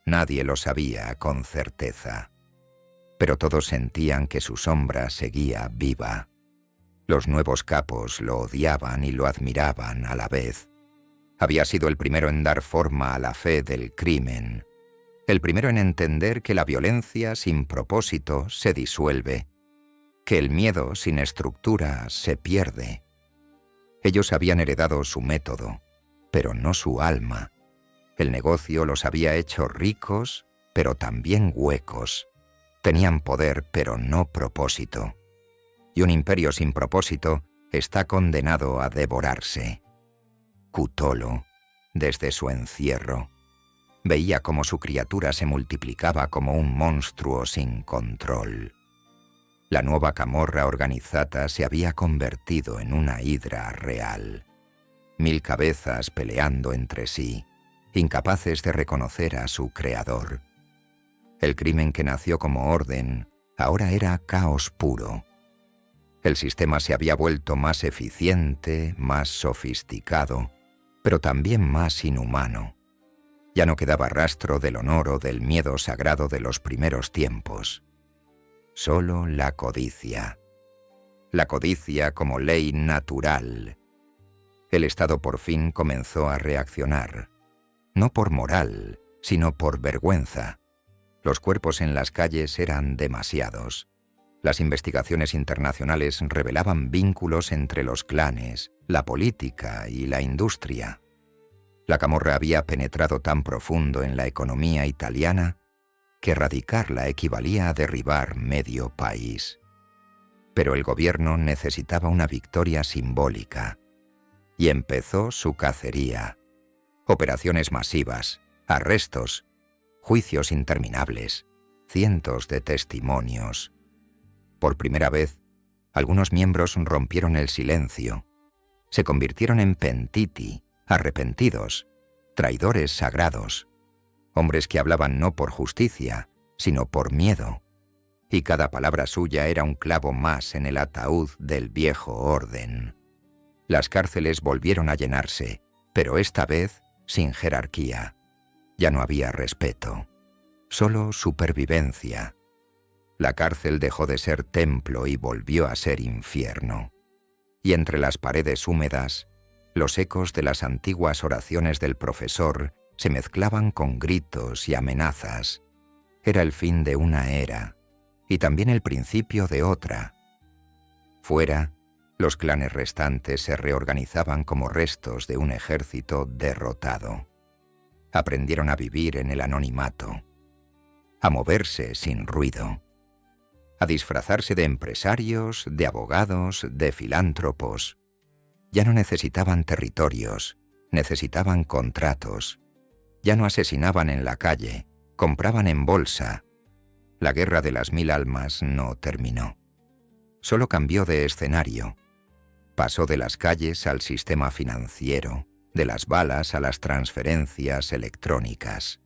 Nadie lo sabía con certeza. Pero todos sentían que su sombra seguía viva. Los nuevos capos lo odiaban y lo admiraban a la vez. Había sido el primero en dar forma a la fe del crimen, el primero en entender que la violencia sin propósito se disuelve, que el miedo sin estructura se pierde. Ellos habían heredado su método, pero no su alma. El negocio los había hecho ricos, pero también huecos. Tenían poder, pero no propósito. Y un imperio sin propósito está condenado a devorarse. Cutolo, desde su encierro, veía cómo su criatura se multiplicaba como un monstruo sin control. La nueva camorra organizata se había convertido en una hidra real. 1000 cabezas peleando entre sí, incapaces de reconocer a su creador. El crimen que nació como orden ahora era caos puro. El sistema se había vuelto más eficiente, más sofisticado, pero también más inhumano. Ya no quedaba rastro del honor o del miedo sagrado de los primeros tiempos. Solo la codicia. La codicia como ley natural. El Estado por fin comenzó a reaccionar. No por moral, sino por vergüenza. Los cuerpos en las calles eran demasiados. Las investigaciones internacionales revelaban vínculos entre los clanes, la política y la industria. La camorra había penetrado tan profundo en la economía italiana que erradicarla equivalía a derribar medio país. Pero el gobierno necesitaba una victoria simbólica. Y empezó su cacería. Operaciones masivas, arrestos, juicios interminables, cientos de testimonios. Por primera vez, algunos miembros rompieron el silencio. Se convirtieron en pentiti, arrepentidos, traidores sagrados. Hombres que hablaban no por justicia, sino por miedo. Y cada palabra suya era un clavo más en el ataúd del viejo orden. Las cárceles volvieron a llenarse, pero esta vez sin jerarquía. Ya no había respeto, solo supervivencia. La cárcel dejó de ser templo y volvió a ser infierno. Y entre las paredes húmedas, los ecos de las antiguas oraciones del profesor se mezclaban con gritos y amenazas. Era el fin de una era, y también el principio de otra. Fuera, los clanes restantes se reorganizaban como restos de un ejército derrotado. Aprendieron a vivir en el anonimato, a moverse sin ruido, a disfrazarse de empresarios, de abogados, de filántropos. Ya no necesitaban territorios, necesitaban contratos. Ya no asesinaban en la calle, compraban en bolsa. La guerra de las 1000 almas no terminó. Solo cambió de escenario. Pasó de las calles al sistema financiero, de las balas a las transferencias electrónicas.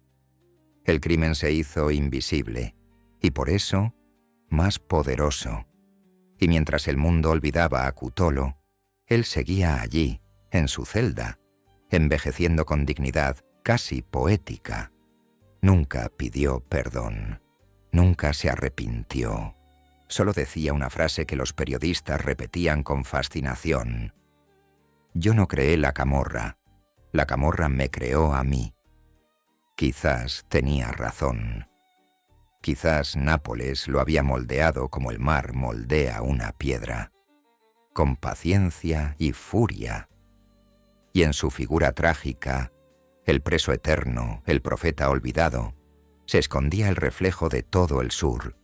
El crimen se hizo invisible, y por eso, más poderoso. Y mientras el mundo olvidaba a Cthulhu, él seguía allí, en su celda, envejeciendo con dignidad casi poética. Nunca pidió perdón, nunca se arrepintió. Solo decía una frase que los periodistas repetían con fascinación. Yo no creé la camorra me creó a mí. Quizás tenía razón. Quizás Nápoles lo había moldeado como el mar moldea una piedra, con paciencia y furia. Y en su figura trágica, el preso eterno, el profeta olvidado, se escondía el reflejo de todo el sur,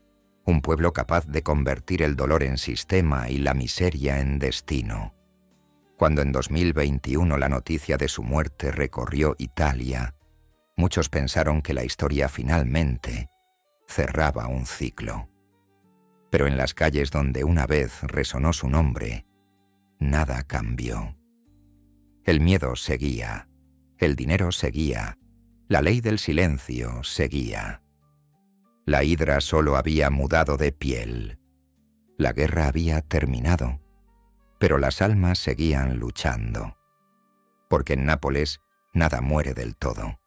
un pueblo capaz de convertir el dolor en sistema y la miseria en destino. Cuando en 2021 la noticia de su muerte recorrió Italia, muchos pensaron que la historia finalmente cerraba un ciclo. Pero en las calles donde una vez resonó su nombre, nada cambió. El miedo seguía, el dinero seguía, la ley del silencio seguía. La hidra solo había mudado de piel. La guerra había terminado, pero las almas seguían luchando. Porque en Nápoles nada muere del todo,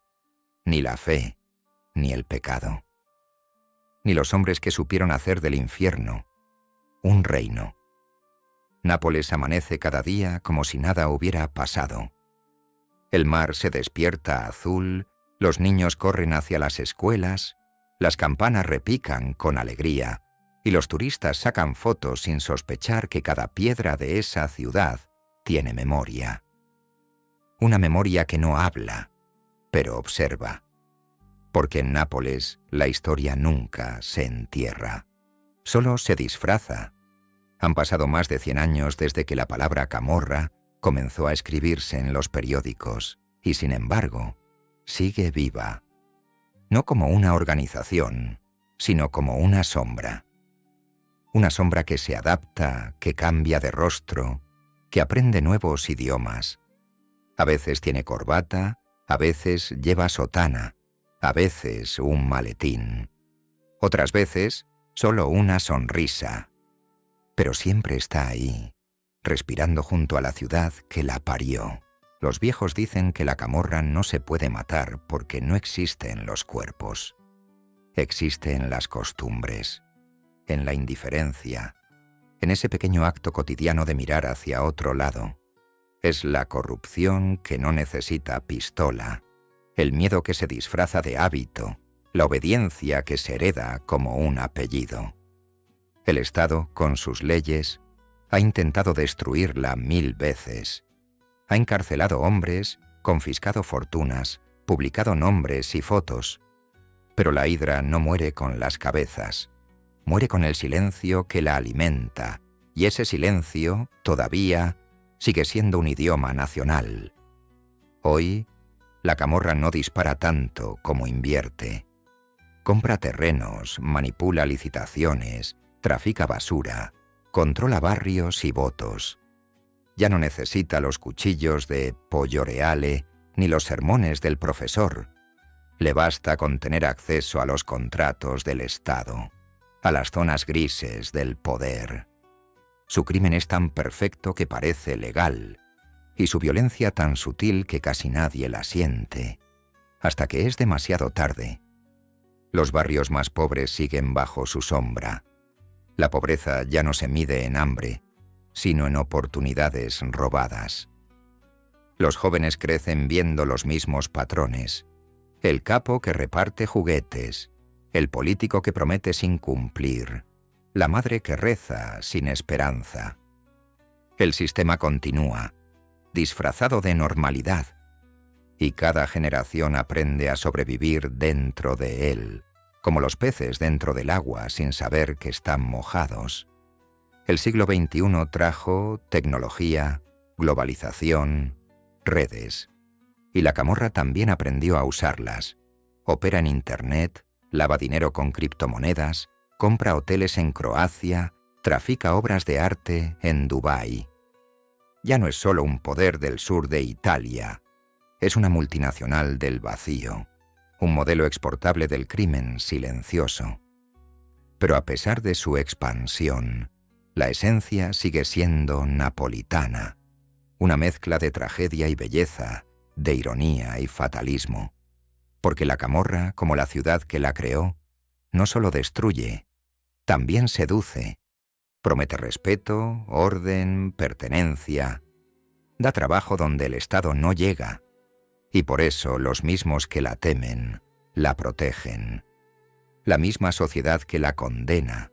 ni la fe, ni el pecado, ni los hombres que supieron hacer del infierno un reino. Nápoles amanece cada día como si nada hubiera pasado. El mar se despierta azul, los niños corren hacia las escuelas, las campanas repican con alegría y los turistas sacan fotos sin sospechar que cada piedra de esa ciudad tiene memoria. Una memoria que no habla, pero observa. Porque en Nápoles la historia nunca se entierra, solo se disfraza. Han pasado más de 100 años desde que la palabra camorra comenzó a escribirse en los periódicos y, sin embargo, sigue viva. No como una organización, sino como una sombra. Una sombra que se adapta, que cambia de rostro, que aprende nuevos idiomas. A veces tiene corbata, a veces lleva sotana, a veces un maletín. Otras veces, solo una sonrisa. Pero siempre está ahí, respirando junto a la ciudad que la parió. Los viejos dicen que la camorra no se puede matar porque no existe en los cuerpos. Existe en las costumbres, en la indiferencia, en ese pequeño acto cotidiano de mirar hacia otro lado. Es la corrupción que no necesita pistola, el miedo que se disfraza de hábito, la obediencia que se hereda como un apellido. El Estado, con sus leyes, ha intentado destruirla 1000 veces. Ha encarcelado hombres, confiscado fortunas, publicado nombres y fotos. Pero la hidra no muere con las cabezas, muere con el silencio que la alimenta, y ese silencio, todavía, sigue siendo un idioma nacional. Hoy, la camorra no dispara tanto como invierte. Compra terrenos, manipula licitaciones, trafica basura, controla barrios y votos. Ya no necesita los cuchillos de Pollo Reale ni los sermones del profesor. Le basta con tener acceso a los contratos del Estado, a las zonas grises del poder. Su crimen es tan perfecto que parece legal, y su violencia tan sutil que casi nadie la siente, hasta que es demasiado tarde. Los barrios más pobres siguen bajo su sombra. La pobreza ya no se mide en hambre, sino en oportunidades robadas. Los jóvenes crecen viendo los mismos patrones. El capo que reparte juguetes, el político que promete sin cumplir, la madre que reza sin esperanza. El sistema continúa, disfrazado de normalidad, y cada generación aprende a sobrevivir dentro de él, como los peces dentro del agua sin saber que están mojados. El siglo XXI trajo tecnología, globalización, redes, y la camorra también aprendió a usarlas. Opera en Internet, lava dinero con criptomonedas, compra hoteles en Croacia, trafica obras de arte en Dubái. Ya no es solo un poder del sur de Italia, es una multinacional del vacío, un modelo exportable del crimen silencioso. Pero a pesar de su expansión, la esencia sigue siendo napolitana, una mezcla de tragedia y belleza, de ironía y fatalismo, porque la camorra, como la ciudad que la creó, no solo destruye, también seduce, promete respeto, orden, pertenencia, da trabajo donde el Estado no llega, y por eso los mismos que la temen, la protegen. La misma sociedad que la condena,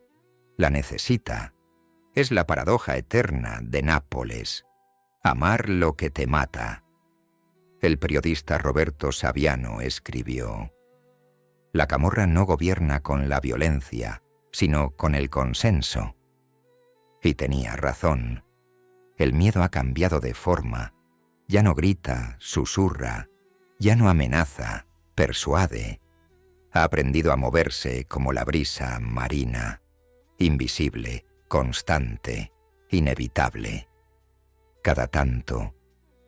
la necesita. Es la paradoja eterna de Nápoles. Amar lo que te mata. El periodista Roberto Saviano escribió: la camorra no gobierna con la violencia, sino con el consenso. Y tenía razón. El miedo ha cambiado de forma. Ya no grita, susurra, ya no amenaza, persuade. Ha aprendido a moverse como la brisa marina, invisible, constante, inevitable. Cada tanto,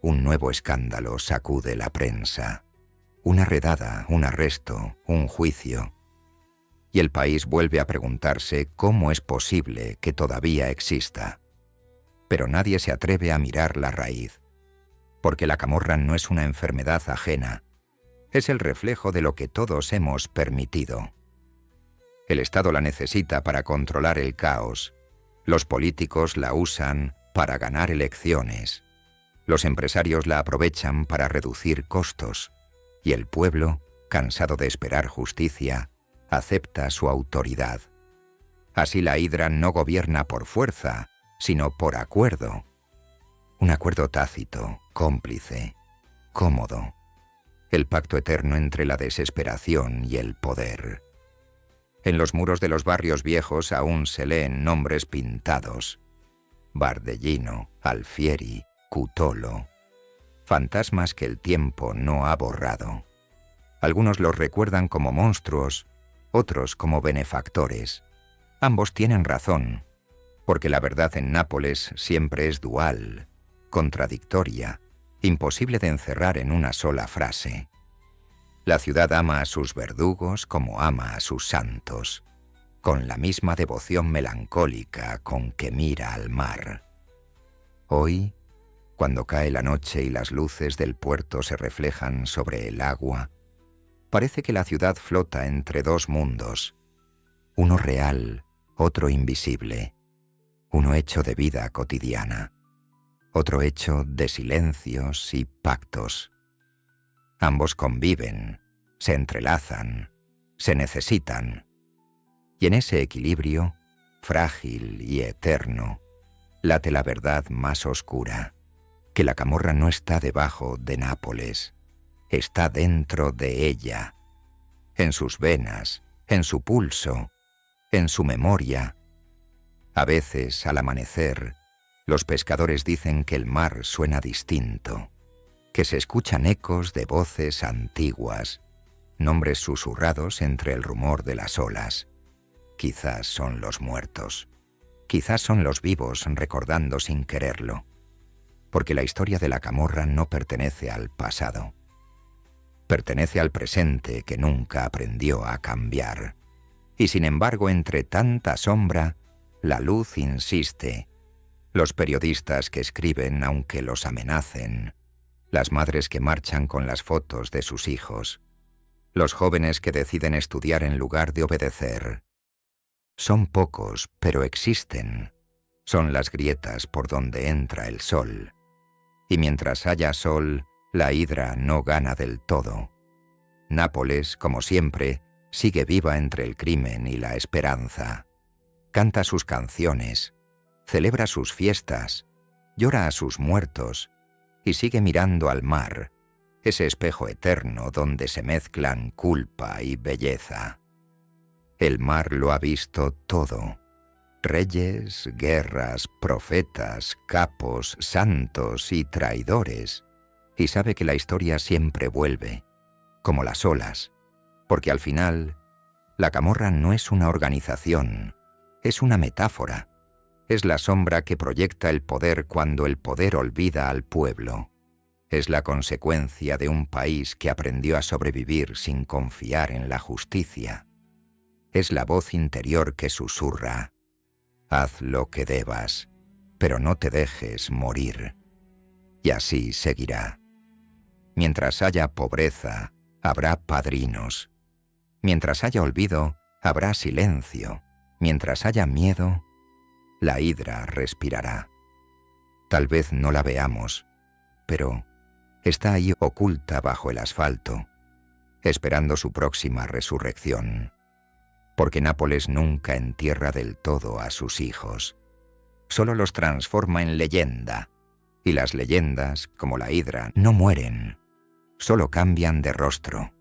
un nuevo escándalo sacude la prensa. Una redada, un arresto, un juicio. Y el país vuelve a preguntarse cómo es posible que todavía exista. Pero nadie se atreve a mirar la raíz, porque la camorra no es una enfermedad ajena, es el reflejo de lo que todos hemos permitido. El Estado la necesita para controlar el caos, los políticos la usan para ganar elecciones, los empresarios la aprovechan para reducir costos, y el pueblo, cansado de esperar justicia, acepta su autoridad. Así la hidra no gobierna por fuerza, sino por acuerdo. Un acuerdo tácito, cómplice, cómodo. El pacto eterno entre la desesperación y el poder. En los muros de los barrios viejos aún se leen nombres pintados: Bardellino, Alfieri, Cutolo. Fantasmas que el tiempo no ha borrado. Algunos los recuerdan como monstruos, otros como benefactores. Ambos tienen razón, porque la verdad en Nápoles siempre es dual, contradictoria, imposible de encerrar en una sola frase. La ciudad ama a sus verdugos como ama a sus santos, con la misma devoción melancólica con que mira al mar. Hoy, cuando cae la noche y las luces del puerto se reflejan sobre el agua, parece que la ciudad flota entre dos mundos, uno real, otro invisible, uno hecho de vida cotidiana, otro hecho de silencios y pactos. Ambos conviven, se entrelazan, se necesitan, y en ese equilibrio, frágil y eterno, late la verdad más oscura, que la camorra no está debajo de Nápoles, está dentro de ella, en sus venas, en su pulso, en su memoria. A veces, al amanecer, los pescadores dicen que el mar suena distinto, que se escuchan ecos de voces antiguas, nombres susurrados entre el rumor de las olas. Quizás son los muertos, quizás son los vivos recordando sin quererlo, porque la historia de la camorra no pertenece al pasado. Pertenece al presente que nunca aprendió a cambiar. Y sin embargo, entre tanta sombra, la luz insiste. Los periodistas que escriben aunque los amenacen, las madres que marchan con las fotos de sus hijos, los jóvenes que deciden estudiar en lugar de obedecer. Son pocos, pero existen. Son las grietas por donde entra el sol. Y mientras haya sol, la hidra no gana del todo. Nápoles, como siempre, sigue viva entre el crimen y la esperanza. canta sus canciones, celebra sus fiestas, llora a sus muertos y sigue mirando al mar, ese espejo eterno donde se mezclan culpa y belleza. El mar lo ha visto todo: reyes, guerras, profetas, capos, santos y traidores, y sabe que la historia siempre vuelve, como las olas, porque al final la camorra no es una organización, es una metáfora, es la sombra que proyecta el poder cuando el poder olvida al pueblo. Es la consecuencia de un país que aprendió a sobrevivir sin confiar en la justicia. Es la voz interior que susurra: haz lo que debas, pero no te dejes morir. Y así seguirá. Mientras haya pobreza, habrá padrinos. Mientras haya olvido, habrá silencio. Mientras haya miedo, la hidra respirará. Tal vez no la veamos, pero está ahí oculta bajo el asfalto, esperando su próxima resurrección. Porque Nápoles nunca entierra del todo a sus hijos. Solo los transforma en leyenda. Y las leyendas, como la hidra, no mueren, solo cambian de rostro.